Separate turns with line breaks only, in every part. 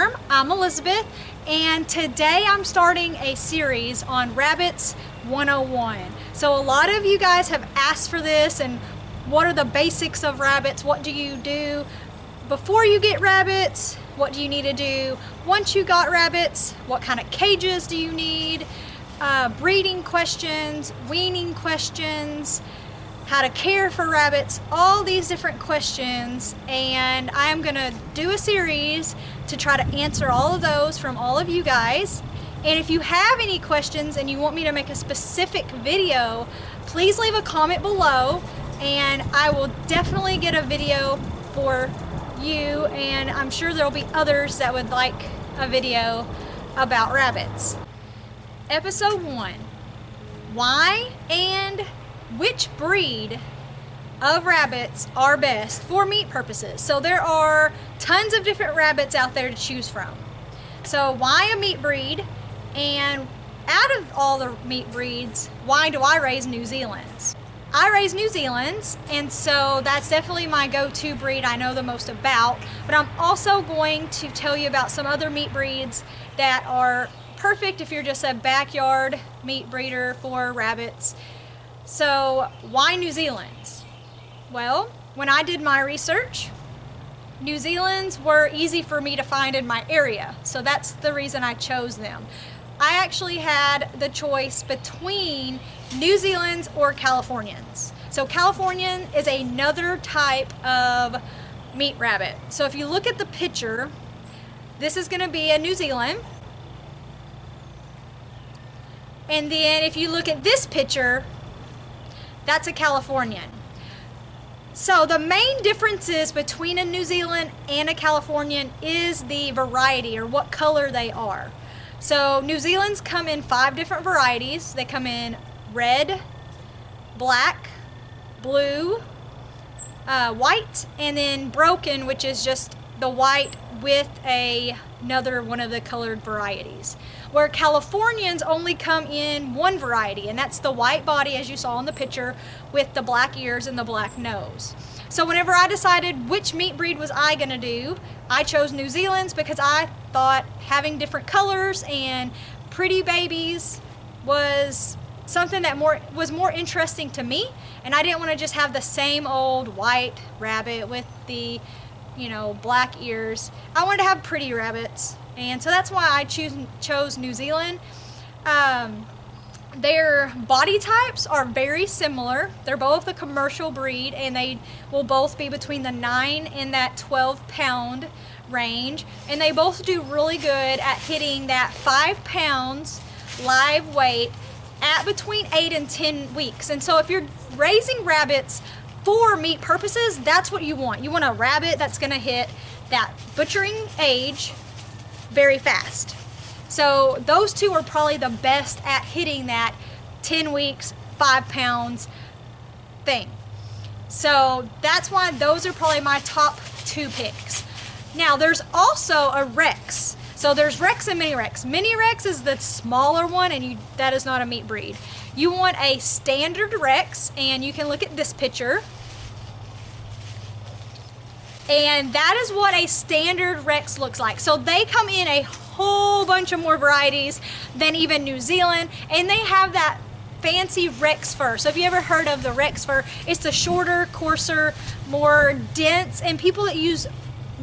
Farm. I'm Elizabeth, and today I'm starting a series on Rabbits 101. So a lot of you guys have asked for this, and what are the basics of rabbits? What do you do before you get rabbits? What do you need to do once you got rabbits? What kind of cages do you need? Breeding questions, weaning questions, how to care for rabbits, all these different questions, and I'm gonna do a series to try to answer all of those from all of you guys. And if you have any questions and you want me to make a specific video, please leave a comment below and I will definitely get a video for you, and I'm sure there'll be others that would like a video about rabbits. Episode 1, why and which breed of rabbits are best for meat purposes. So there are tons of different rabbits out there to choose from. So why a meat breed? And out of all the meat breeds, why do I raise New Zealands? I raise New Zealands, and so that's definitely my go-to breed I know the most about, but I'm also going to tell you about some other meat breeds that are perfect if you're just a backyard meat breeder for rabbits. So why New Zealand's? Well, when I did my research, New Zealand's were easy for me to find in my area, so that's the reason I chose them. I actually had the choice between New Zealand's or Californians. So Californian is another type of meat rabbit. So if you look at the picture, this is going to be a New Zealand. And then if you look at this picture, that's a Californian. So the main differences between a New Zealand and a Californian is the variety, or what color they are. So New Zealand's come in 5 different varieties. They come in red, black, blue, white, and then broken, which is just the white with another one of the colored varieties. Where Californians only come in one variety, and that's the white body, as you saw in the picture, with the black ears and the black nose. So whenever I decided which meat breed was I gonna do, I chose New Zealand's because I thought having different colors and pretty babies was something that was more interesting to me, and I didn't want to just have the same old white rabbit with the, you know, black ears. I wanted to have pretty rabbits, and so that's why I chose New Zealand. Their body types are very similar. They're both a commercial breed, and they will both be between the 9 and that 12-pound range, and they both do really good at hitting that 5 pounds live weight at between 8 and 10 weeks. And so if you're raising rabbits for meat purposes, that's what you want. You want a rabbit that's gonna hit that butchering age very fast. So those two are probably the best at hitting that 10 weeks, 5 pounds thing. So that's why those are probably my top 2 picks. Now there's also a Rex. So there's Rex and Mini Rex. Mini Rex is the smaller one, and that is not a meat breed. You want a standard Rex, and you can look at this picture. And that is what a standard Rex looks like. So they come in a whole bunch of more varieties than even New Zealand, and they have that fancy Rex fur. So if you ever heard of the Rex fur, it's the shorter, coarser, more dense, and people that use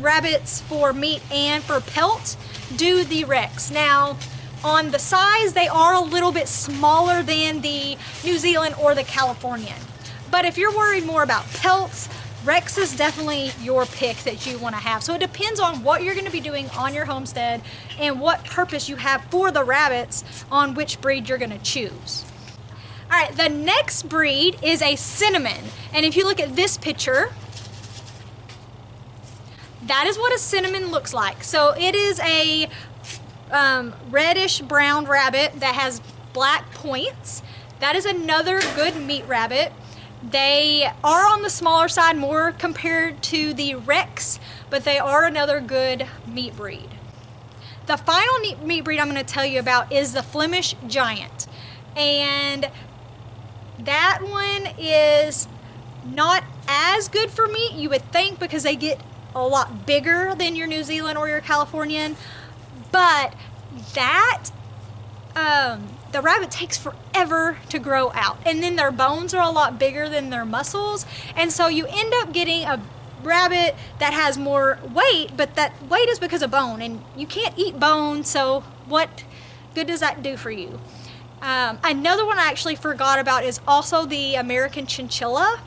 rabbits for meat and for pelt do the Rex. Now on the size, they are a little bit smaller than the New Zealand or the Californian, but if you're worried more about pelts, Rex is definitely your pick that you want to have. So it depends on what you're going to be doing on your homestead and what purpose you have for the rabbits on which breed you're going to choose. All right, the next breed is a cinnamon, and if you look at this picture, that is what a cinnamon looks like. So it is a reddish brown rabbit that has black points. That is another good meat rabbit. They are on the smaller side more compared to the Rex, but they are another good meat breed. The final meat breed I'm going to tell you about is the Flemish Giant, and that one is not as good for meat, you would think, because they get a lot bigger than your New Zealand or your Californian, but the rabbit takes forever to grow out, and then their bones are a lot bigger than their muscles, and so you end up getting a rabbit that has more weight, but that weight is because of bone, and you can't eat bone, so what good does that do for you? Another one I actually forgot about is also the American chinchilla,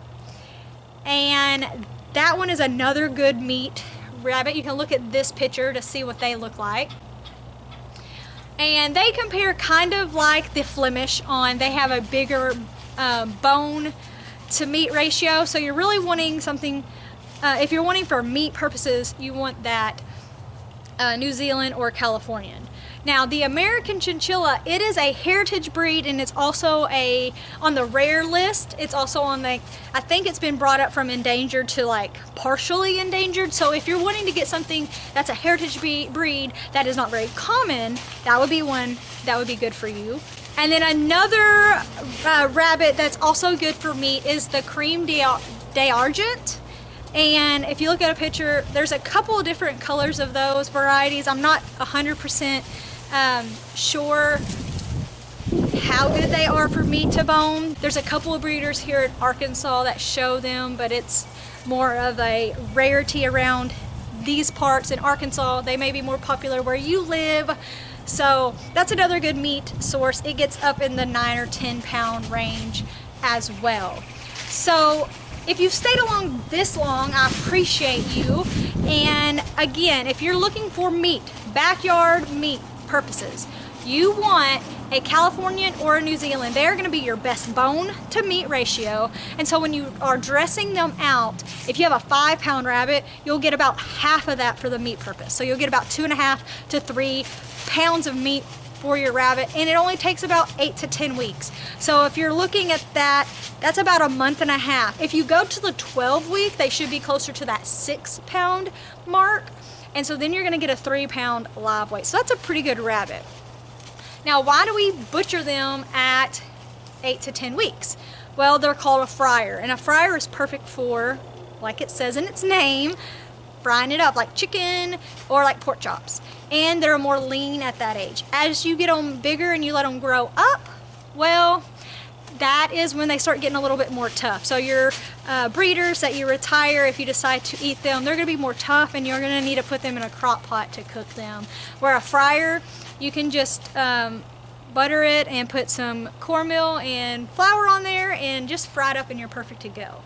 and that one is another good meat rabbit. You can look at this picture to see what they look like. And they compare kind of like the Flemish on, they have a bigger bone to meat ratio. So you're really wanting something, if you're wanting for meat purposes, you want that New Zealand or Californian. Now the American chinchilla, it is a heritage breed, and it's also on the rare list. It's also on the, I think it's been brought up from endangered to like partially endangered. So if you're wanting to get something that's a heritage breed that is not very common, that would be one that would be good for you. And then another rabbit that's also good for meat is the cream d'Argent. And if you look at a picture, there's a couple of different colors of those varieties. I'm not 100% sure how good they are for meat to bone. There's a couple of breeders here in Arkansas that show them, but it's more of a rarity around these parts in Arkansas. They may be more popular where you live. So that's another good meat source. It gets up in the 9 or 10 pound range as well. So if you've stayed along this long, I appreciate you. And again, if you're looking for meat, backyard meat purposes, you want a Californian or a New Zealand. They're going to be your best bone to meat ratio. And so when you are dressing them out, if you have a 5 pound rabbit, you'll get about half of that for the meat purpose. So you'll get about 2.5 to 3 pounds of meat for your rabbit, and it only takes about 8 to 10 weeks. So if you're looking at that, that's about a month and a half. If you go to the 12 week, they should be closer to that 6 pound mark. And so then you're gonna get a 3 pound live weight. So that's a pretty good rabbit. Now, why do we butcher them at 8 to 10 weeks? Well, they're called a fryer, and a fryer is perfect for, like it says in its name, frying it up like chicken or like pork chops. And they're more lean at that age. As you get them bigger and you let them grow up, well, that is when they start getting a little bit more tough. So your breeders that you retire, if you decide to eat them, they're gonna be more tough, and you're gonna need to put them in a crock pot to cook them. Where a fryer, you can just butter it and put some cornmeal and flour on there and just fry it up, and you're perfect to go.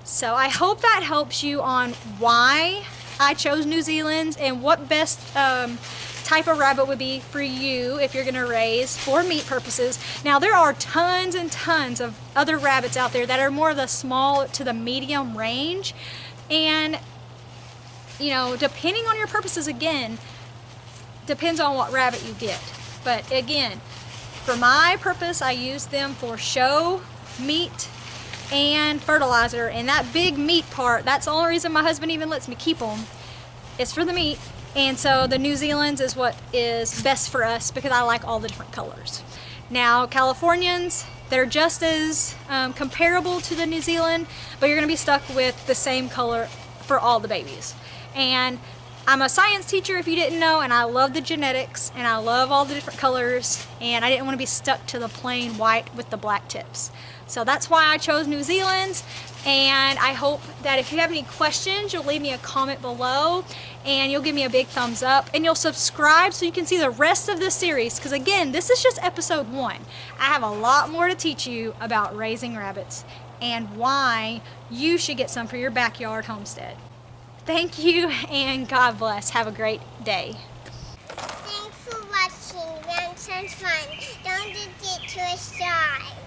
So I hope that helps you on why I chose New Zealand's and what best type of rabbit would be for you if you're going to raise for meat purposes. Now there are tons and tons of other rabbits out there that are more of the small to the medium range, and you know, depending on your purposes, again, depends on what rabbit you get. But again, for my purpose, I use them for show, meat, and fertilizer. And that big meat part, that's the only reason my husband even lets me keep them, is for the meat. And so the New Zealand's is what is best for us because I like all the different colors. Now Californians, they're just as comparable to the New Zealand, but you're gonna be stuck with the same color for all the babies. And I'm a science teacher, if you didn't know, and I love the genetics, and I love all the different colors, and I didn't want to be stuck to the plain white with the black tips. So that's why I chose New Zealand's, and I hope that if you have any questions, you'll leave me a comment below, and you'll give me a big thumbs up, and you'll subscribe so you can see the rest of this series, because again, this is just episode 1. I have a lot more to teach you about raising rabbits and why you should get some for your backyard homestead. Thank you, and God bless. Have a great day.
Thanks for watching. We had some fun. Don't forget to subscribe.